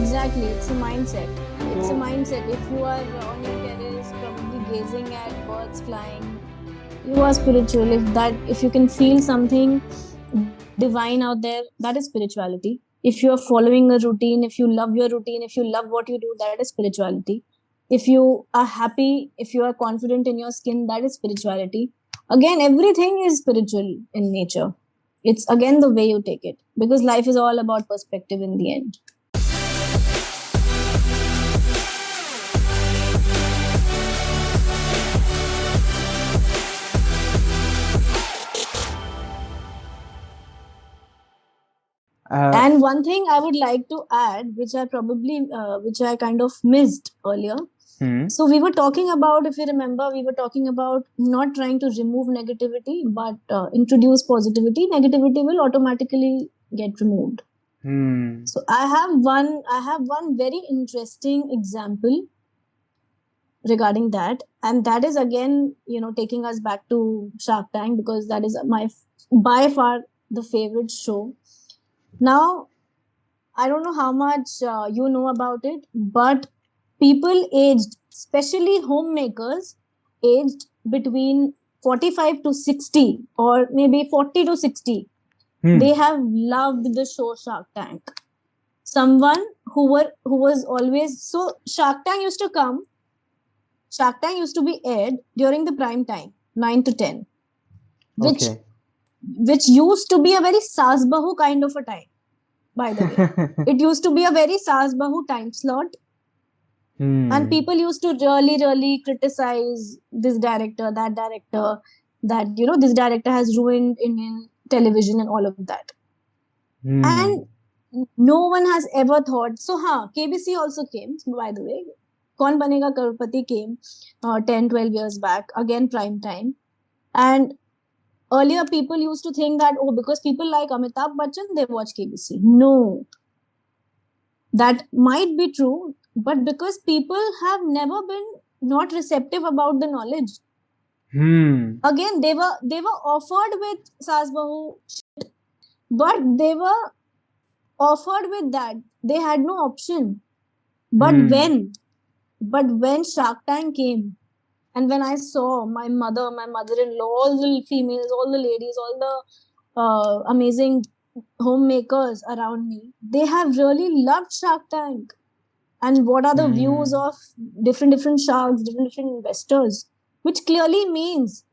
Exactly, it's a mindset. It's a So mindset. If you are on your terrace, probably gazing at birds flying, you are spiritual. If you can feel something divine out there, that is spirituality. If you are following a routine, if you love your routine, if you love what you do, that is spirituality. If you are happy, if you are confident in your skin, that is spirituality. Again, everything is spiritual in nature. It's again the way you take it, because life is all about perspective in the end. uh, And one thing I would like to add, which I kind of missed earlier. hmm, So we were talking about, if you remember, we were talking about not trying to remove negativity, but introduce positivity. Negativity will automatically get removed. hmm, So I have one very interesting example regarding that, and that is again, taking us back to Shark Tank, because that is my by far the favorite show. Now, I don't know how much you know about it, but people aged, especially homemakers, aged between 45 to 60, or maybe 40 to 60, they hmm, have loved the show Shark Tank. Someone who was always, so Shark Tank used to be aired during the prime time, 9 to 10, which okay. which used to be a very Saas Bahu kind of a time, by the way. It used to be a very Saas Bahu time slot, and Hmm, people used to really criticize this director, that this director has ruined Indian television and all of that. hmm, And no one has ever thought. So, KBC also came, by the way. Kaun Banega Karpati came 10, 12 years back, again prime time. And earlier people used to think that, oh, because people like Amitabh Bachchan, they watch KBC. No, that might be true, but because people have never been not receptive about the knowledge. hmm, Again, they were offered with Saas Bahu, but they were offered with that. They had no option. But hmm, when Shark Tank came, and when I saw my mother-in-law, all the females, all the ladies, all the amazing homemakers around me, they have really loved Shark Tank. And what are the views hmm. of different sharks, different investors, which clearly means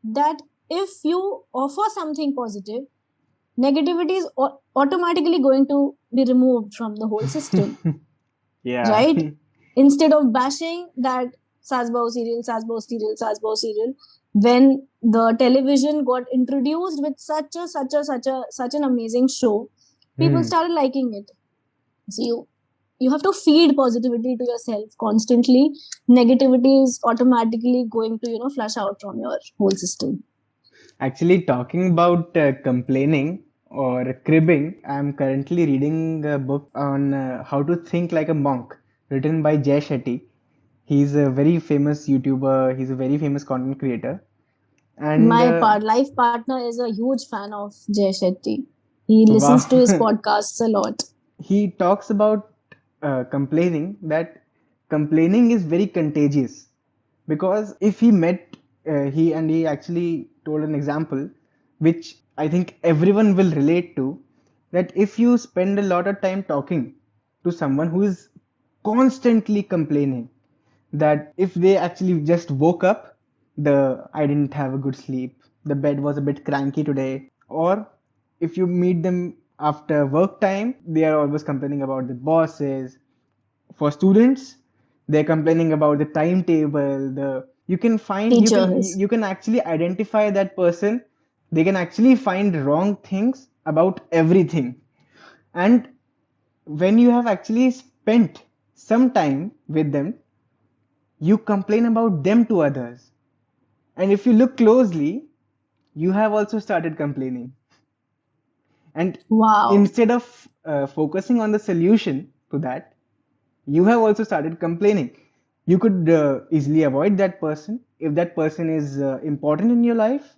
that if you offer something positive, negativity is automatically going to be removed from the whole system, Yeah. right? Instead of bashing that Sasbao serial, when the television got introduced with such an amazing show, people Hmm. started liking it. So you have to feed positivity to yourself constantly. Negativity is automatically going to flush out from your whole system. Actually, talking about complaining or cribbing, I'm currently reading a book on how to think like a monk, written by Jay Shetty. He's a very famous YouTuber, he's a very famous content creator. And My life partner is a huge fan of Jay Shetty. He listens to his wow, podcasts a lot. he talks about complaining, that complaining is very contagious, because if he met he actually told an example which I think everyone will relate to, that if you spend a lot of time talking to someone who is constantly complaining, that if they actually just woke up, the I didn't have a good sleep, the bed was a bit cranky today, or if you meet them after work time, they are always complaining about the bosses. For students, they're complaining about the timetable. The Teachers. you can actually identify that person. They can actually find wrong things about everything. And when you have actually spent some time with them, you complain about them to others. And if you look closely, you have also started complaining. And Wow. instead of focusing on the solution to that, you have also started complaining. You could easily avoid that person. If that person is important in your life,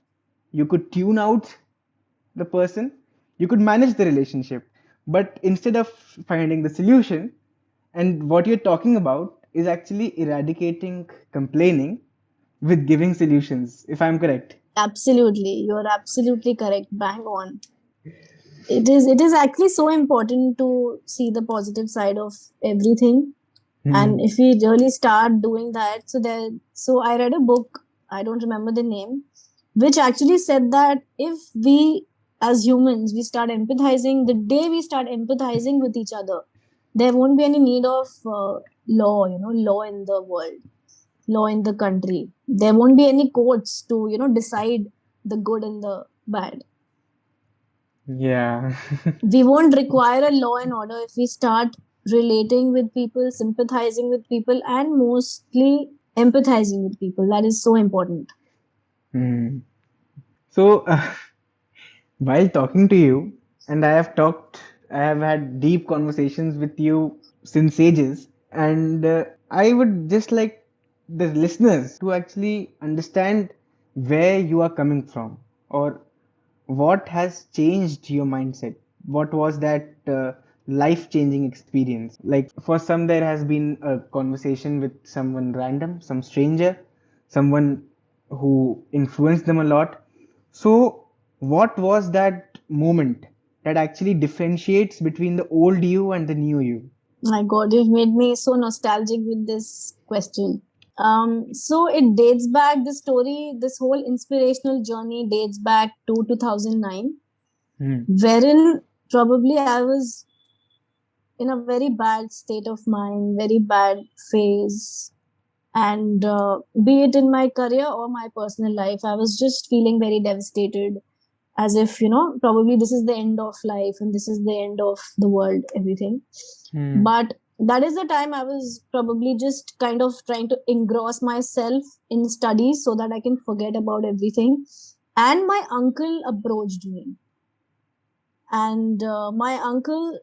you could tune out the person. You could manage the relationship. but instead of finding the solution, and what you're talking about is actually eradicating complaining with giving solutions, if I'm correct. Absolutely. You're absolutely correct. Bang on. It is actually so important to see the positive side of everything. And Hmm. if we really start doing that, so I read a book, I don't remember the name, which actually said that if we as humans we start empathizing, the day we start empathizing with each other, there won't be any need of law, law in the world, law in the country. There won't be any courts to, decide the good and the bad. Yeah. We won't require a law and order if we start relating with people, sympathizing with people, and mostly empathizing with people. That is so important. Hmm. So, while talking to you, and I have had deep conversations with you since ages, and I would just like the listeners to actually understand where you are coming from, or what has changed your mindset. What was that life changing experience? Like for some, there has been a conversation with someone random, some stranger, someone who influenced them a lot. So, what was that moment that actually differentiates between the old you and the new you? My God, you've made me so nostalgic with this question. So it dates back, the story, this whole inspirational journey dates back to 2009, Hmm. wherein probably I was in a very bad state of mind, very bad phase. And be it in my career or my personal life, I was just feeling very devastated, as if, probably this is the end of life and this is the end of the world, everything. Hmm. But that is the time I was probably just kind of trying to engross myself in studies so that I can forget about everything. And my uncle approached me, and my uncle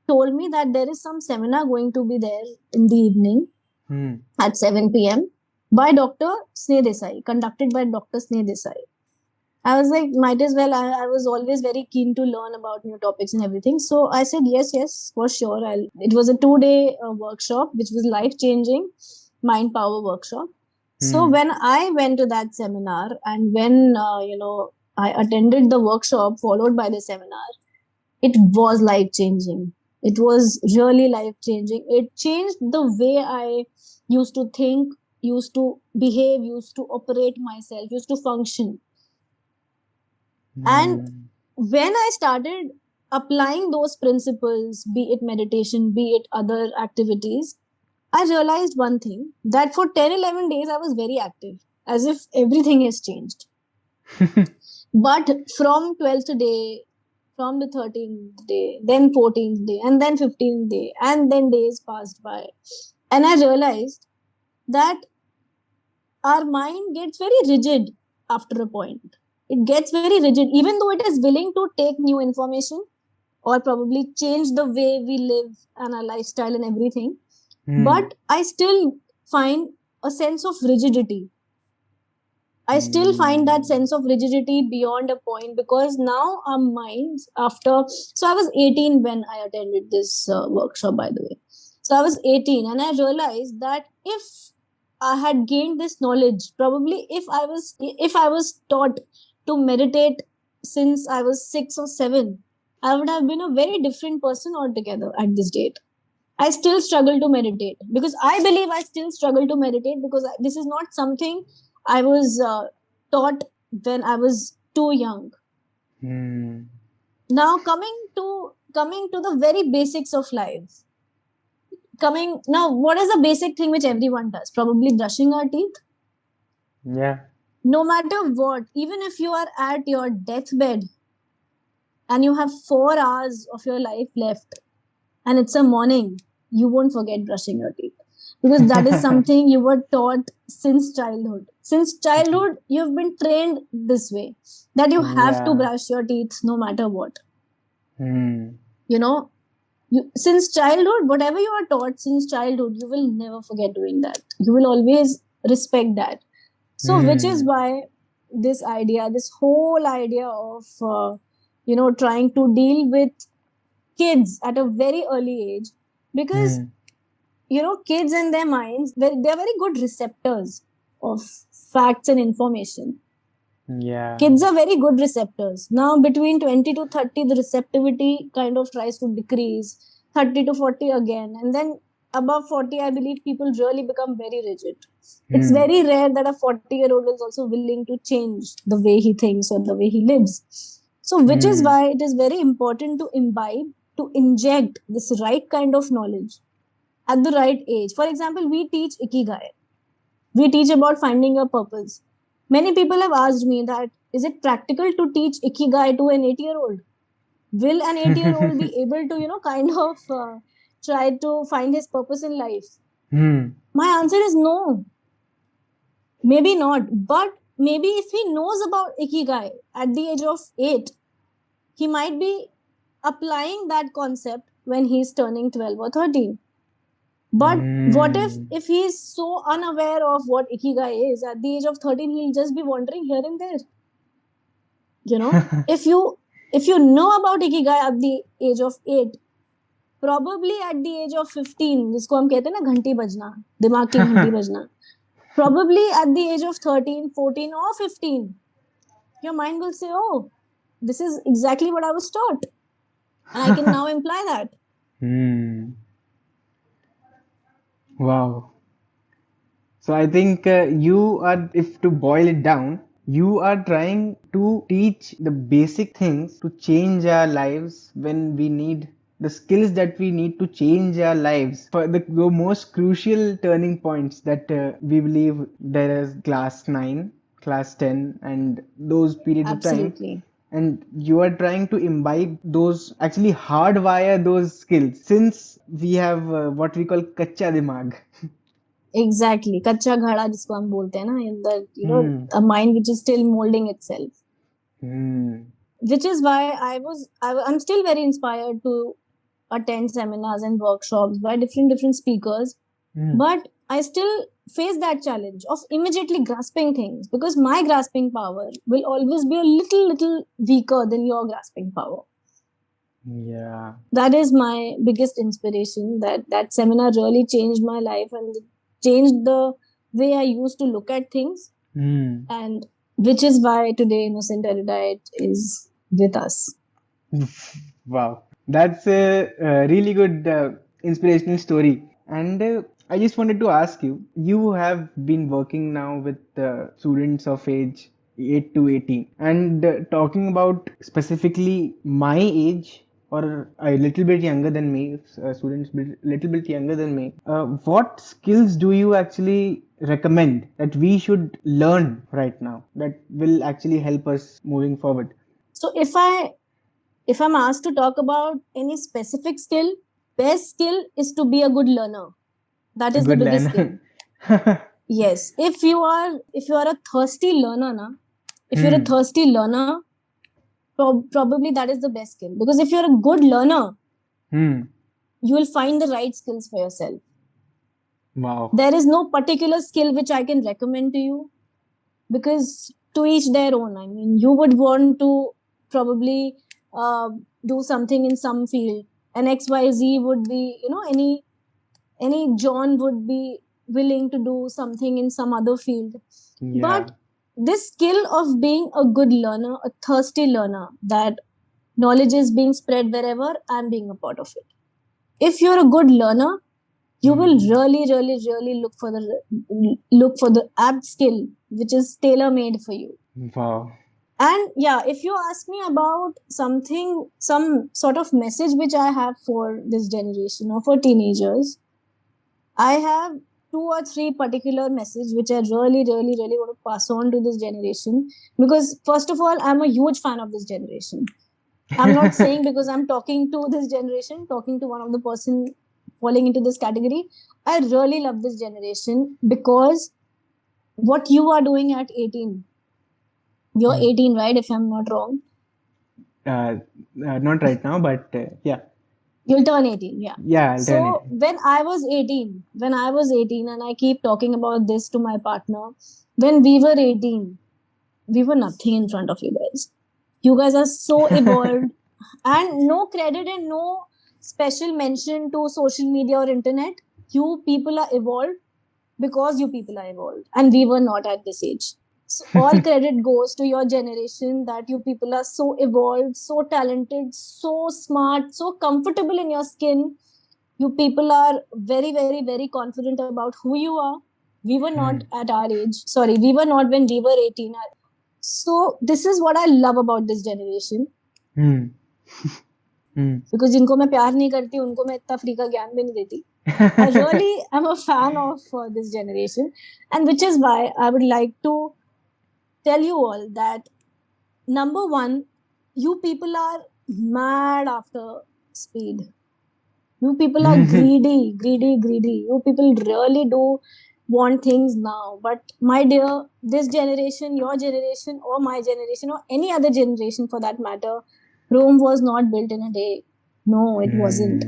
told me that there is some seminar going to be there in the evening Hmm. at 7 p.m. by Dr. Sneh Desai, conducted by Dr. Sneh Desai. I was like, might as well. I was always very keen to learn about new topics and everything. So I said, yes, yes, for sure. It was a 2 day workshop, which was life changing, mind power workshop. So Hmm. when I went to that seminar, and when, I attended the workshop followed by the seminar, it was life changing. It was really life changing. It changed the way I used to think, used to behave, used to operate myself, used to function. And Hmm. when I started applying those principles, be it meditation, be it other activities, I realized one thing, that for 10, 11 days, I was very active, as if everything has changed. But from 12th day, from the 13th day, then 14th day, and then 15th day, and then days passed by. And I realized that our mind gets very rigid after a point. It gets very rigid, even though it is willing to take new information or probably change the way we live and our lifestyle and everything. Hmm. But I still find a sense of rigidity. I still find that Hmm. sense of rigidity beyond a point, because now our minds, after, so I was 18 when I attended this workshop, by the way. So I was 18 and I realized that if I had gained this knowledge, probably if I was taught to meditate since I was 6 or 7, I would have been a very different person altogether at this date. I still struggle to meditate, because I believe I still struggle to meditate, because this is not something I was taught when I was too young. Hmm. Now coming to the very basics of life. Coming now, what is the basic thing which everyone does? Probably brushing our teeth. Yeah. No matter what, even if you are at your deathbed and you have 4 hours of your life left, and it's a morning, you won't forget brushing your teeth, because that is something you were taught since childhood. Since childhood, you've been trained this way, that you have to Yeah. brush your teeth no matter what. Hmm. You know, since childhood, whatever you are taught since childhood, you will never forget doing that. You will always respect that. So, which is Hmm. why this whole idea of, trying to deal with kids at a very early age, because kids in their minds, they're very good receptors of facts and information. Yeah. Kids are very good receptors. Now, between 20 to 30, the receptivity kind of tries to decrease, 30 to 40 again. And then above 40, I believe people really become very rigid. It's very rare that a 40-year-old is also willing to change the way he thinks or the way he lives. So, which is why it is very important to imbibe, to inject this right kind of knowledge at the right age. For example, we teach Ikigai. We teach about finding your purpose. Many people have asked me that, is it practical to teach Ikigai to an 8-year-old? Will an 8-year-old be able to, kind of try to find his purpose in life? My answer is no. Maybe not. But maybe if he knows about Ikigai at the age of 8, he might be applying that concept when he's turning 12 or 13. But what if he's so unaware of what Ikigai is at the age of 13, he'll just be wandering here and there. If you know about Ikigai at the age of 8, probably at the age of 15, जिसको हम कहते हैं ना घंटी बजना, दिमाग की घंटी बजना, probably at the age of 13, 14 or 15, your mind will say, oh, this is exactly what I was taught. And I can now imply that. Wow. So I think you are, if to boil it down, you are trying to teach the basic things to change our lives when we need the skills that we need to change our lives for the most crucial turning points that we believe there is class 9, class 10, and those periods of time. Absolutely. And you are trying to imbibe those, actually hardwire those skills, since we have what we call kacha dimag. Exactly. कच्चा घड़ा जिसको हम बोलते हैं ना, in the a mind which is still molding itself. Which is why I'm still very inspired to attend seminars and workshops by different speakers. But I still face that challenge of immediately grasping things, because my grasping power will always be a little weaker than your grasping power. Yeah. That is my biggest inspiration. That seminar really changed my life and changed the way I used to look at things. And which is why today Innocent Erudite is with us. Wow. That's a really good inspirational story. And I just wanted to ask you, you have been working now with students of age 8 to 18. And talking about specifically my age, or a little bit younger than me, students little bit younger than me, what skills do you actually recommend that we should learn right now that will actually help us moving forward? So if I'm asked to talk about any specific skill, best skill is to be a good learner. That is the biggest skill. Yes. If you are a thirsty learner, if you're a thirsty learner, probably that is the best skill. Because if you're a good learner, you will find the right skills for yourself. Wow. There is no particular skill which I can recommend to you, because to each their own. I mean, you would want to probably do something in some field, and XYZ would be, any John would be willing to do something in some other field. Yeah. But this skill of being a good learner, a thirsty learner, that knowledge is being spread wherever, I'm being a part of it. If you're a good learner, you will really look for the apt skill which is tailor made for you. Wow. And yeah, if you ask me about some sort of message which I have for this generation or for teenagers, I have 2 or 3 particular messages which I really want to pass on to this generation. Because first of all, I'm a huge fan of this generation. I'm not saying because I'm talking to this generation, talking to one of the person falling into this category. I really love this generation because what you are doing at 18, you're 18, right? If I'm not wrong. Not right now, but yeah. You'll turn 18, yeah. Yeah, I'll turn 18. When I was 18, and I keep talking about this to my partner, when we were 18, we were nothing in front of you guys. You guys are so evolved, and no credit and no special mention to social media or internet. You people are evolved because you people are evolved, and we were not at this age. So all credit goes to your generation, that you people are so evolved, so talented, so smart, so comfortable in your skin. You people are very, very, very confident about who you are. We were not at our age. Sorry, we were not when we were 18. So this is what I love about this generation. Hmm. Hmm. Because जिनको मैं प्यार नहीं करती, उनको मैं इतना free का ज्ञान भी नहीं देती. I really am a fan of this generation, and which is why I would like to tell you all that number one, you people are mad after speed. You people are greedy, greedy, greedy. You people really do want things now. But my dear, this generation, your generation, or my generation, or any other generation for that matter, Rome was not built in a day. No, it wasn't.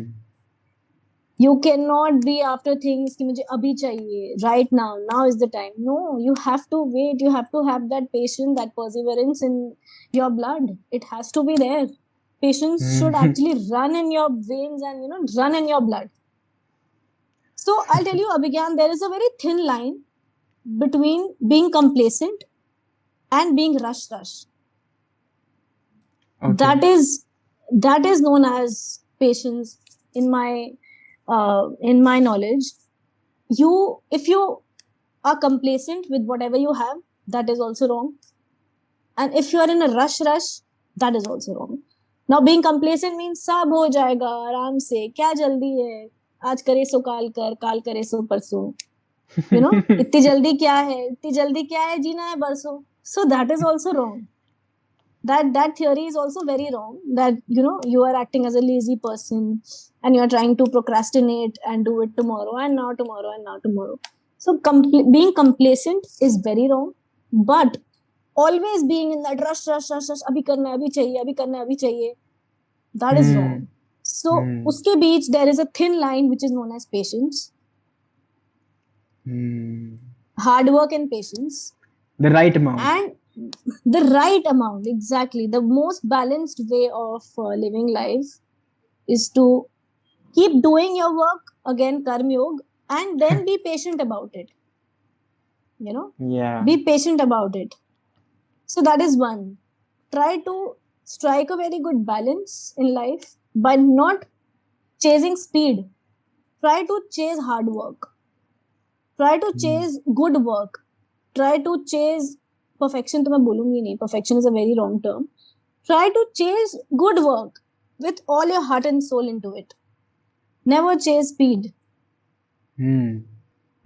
You cannot be after things कि मुझे अभी चाहिए, right now, now is the time. No, you have to wait. You have to have that patience, that perseverance in your blood. It has to be there. Patience should actually run in your veins and run in your blood. So I'll tell you, Abhigyan, there is a very thin line between being complacent and being rush. Okay. That is known as patience in my knowledge. If you are complacent with whatever you have, that is also wrong. And if you are in a rush, that is also wrong. Now being complacent means सब हो जाएगा आराम से, क्या जल्दी है, आज करे सो काल करे सो परसों. इतनी जल्दी क्या है, जीना है बरसों. So that is also wrong. That theory is also very wrong, that you are acting as a lazy person and you are trying to procrastinate and do it tomorrow and now tomorrow and now tomorrow. So being complacent is very wrong, but always being in that rush, abhi karna hai, abhi chahiye, that is wrong. So uske beech there is a thin line which is known as patience, hard work and patience. The right amount. And the right amount, exactly. The most balanced way of living life is to keep doing your work, again karma yoga, and then be patient about it. Yeah. Be patient about it. So that is one. Try to strike a very good balance in life by not chasing speed. Try to chase hard work. Try to chase good work. Try to chase perfection. तो मैं बोलूंगी नहीं. Perfection is a very wrong term. Try to chase good work with all your heart and soul into it. Never chase speed.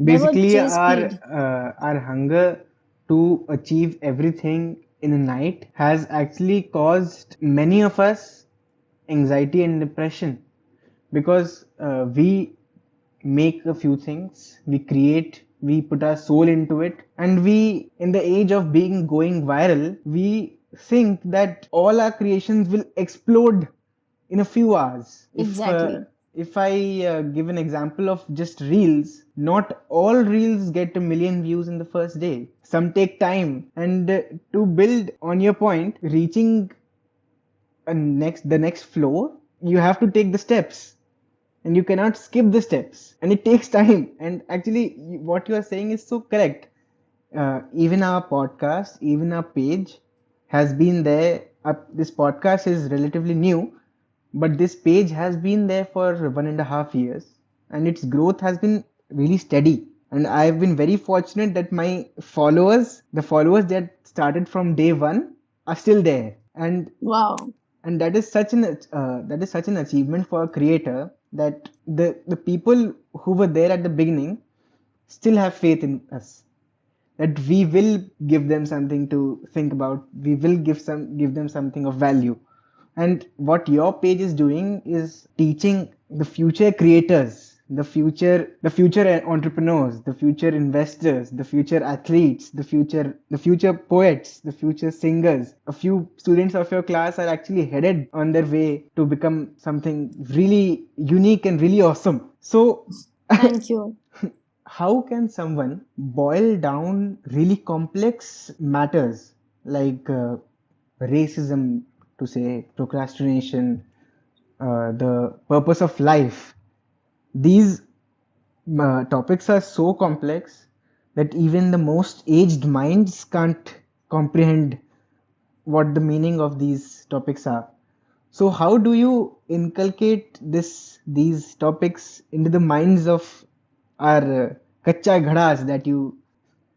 Basically, our hunger to achieve everything in a night has actually caused many of us anxiety and depression, because we make a few things, we create, we put our soul into it, and we, in the age of being going viral, we think that all our creations will explode in a few hours. Exactly. If I give an example of just reels, not all reels get 1 million views in the first day. Some take time, and to build on your point, reaching the next floor, you have to take the steps, and you cannot skip the steps, and it takes time. And actually, what you are saying is so correct. Even our podcast, even our page has been there. This podcast is relatively new, but this page has been there for 1.5 years, and its growth has been really steady. And I've been very fortunate that my followers, the followers that started from day one, are still there. And wow, and that is such an achievement for a creator, that the people who were there at the beginning still have faith in us, that we will give them something to think about, we will give them something of value. And what your page is doing is teaching the future creators, the future entrepreneurs, the future investors, the future athletes, the future poets, the future singers. A few students of your class are actually headed on their way to become something really unique and really awesome. So thank you. how can someone boil down really complex matters like racism, to say procrastination, the purpose of life. These topics are so complex that even the most aged minds can't comprehend what the meaning of these topics are. So how do you inculcate these topics into the minds of our kacha ghadas that you?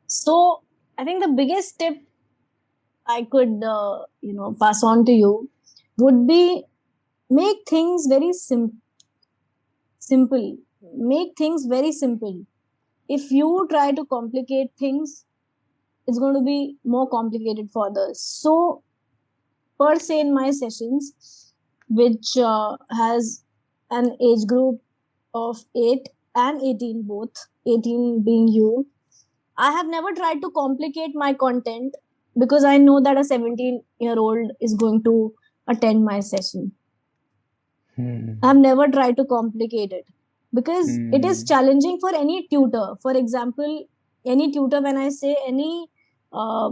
So I think the biggest tip I could, pass on to you would be make things very simple. Make things very simple. If you try to complicate things, it's going to be more complicated for others. So, per se, in my sessions, which has an age group of 8 and 18, both 18 being you, I have never tried to complicate my content because I know that a 17-year-old is going to attend my session. I've never tried to complicate it because it is challenging for any tutor. For example, any tutor, when I say uh,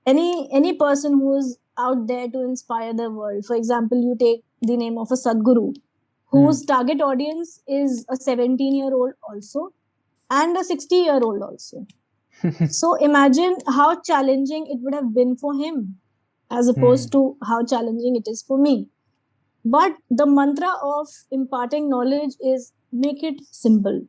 any person who is out there to inspire the world. For example, you take the name of a Sadguru, whose target audience is a 17-year-old also and a 60-year-old also. So imagine how challenging it would have been for him as opposed to how challenging it is for me. But the mantra of imparting knowledge is make it simple.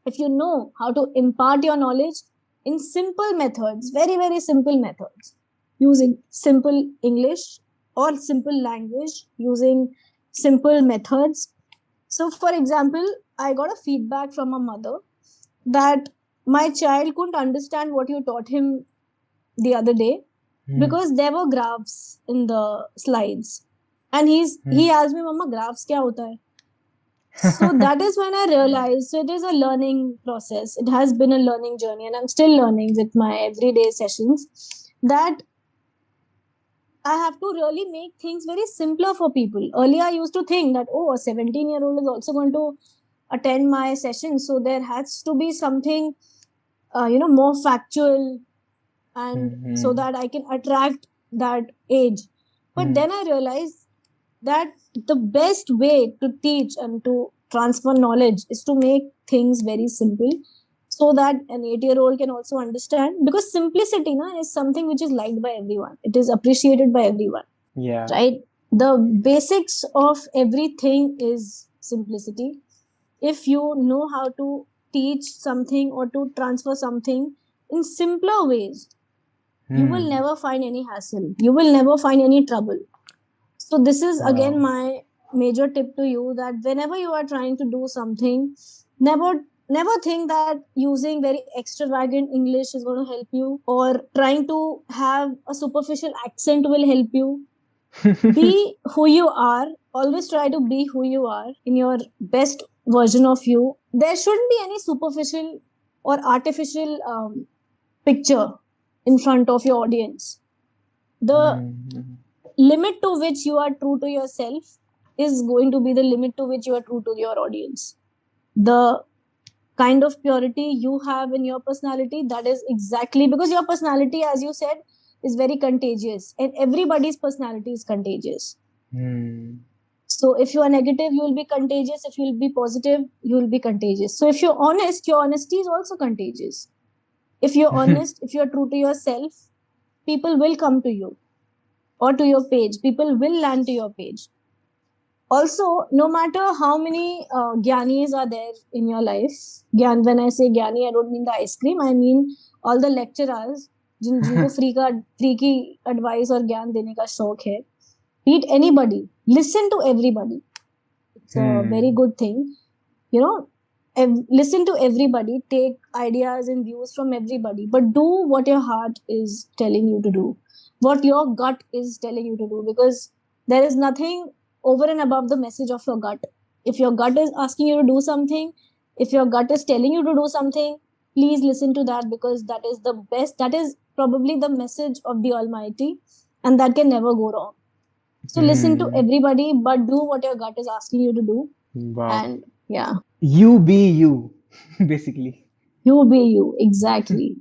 If you know how to impart your knowledge in simple methods, very, very simple methods, using simple English or simple language, using simple methods. So, for example, I got a feedback from a mother that my child couldn't understand what you taught him the other day because there were graphs in the slides. And he asked me, Mama, graphs kya hota hai? So that is when I realized, so it is a learning process. It has been a learning journey, and I'm still learning with my everyday sessions that I have to really make things very simpler for people. Earlier, I used to think that, oh, a 17-year-old is also going to attend my session. So there has to be something, more factual, and so that I can attract that age. But then I realized that the best way to teach and to transfer knowledge is to make things very simple so that an 8-year-old can also understand, because simplicity is something which is liked by everyone. It is appreciated by everyone. Yeah. Right? The basics of everything is simplicity. If you know how to teach something or to transfer something in simpler ways, you will never find any hassle. You will never find any trouble. So this is again my major tip to you, that whenever you are trying to do something, never think that using very extravagant English is going to help you, or trying to have a superficial accent will help you. Be who you are. Always try to be who you are in your best version of you. There shouldn't be any superficial or artificial picture in front of your audience. The limit to which you are true to yourself is going to be the limit to which you are true to your audience. The kind of purity you have in your personality, that is exactly because your personality, as you said, is very contagious, and everybody's personality is contagious. So if you are negative, you will be contagious. If you will be positive, you will be contagious. So if you're honest, your honesty is also contagious. If you're honest, if you're true to yourself, people will come to you or to your page. People will land to your page. Also, no matter how many Gyanis are there in your life, Gyan, when I say Gyani, I don't mean the ice cream. I mean all the lecturers जिनको free की advice और ज्ञान देने का शौक है. Meet anybody. Listen to everybody. It's a very good thing. Listen to everybody. Take ideas and views from everybody. But do what your heart is telling you to do. What your gut is telling you to do. Because there is nothing over and above the message of your gut. If your gut is asking you to do something, if your gut is telling you to do something, please listen to that, because that is the best. That is probably the message of the Almighty, and that can never go wrong. So listen to everybody, but do what your gut is asking you to do. Wow. And yeah. You be you, basically. You be you, exactly.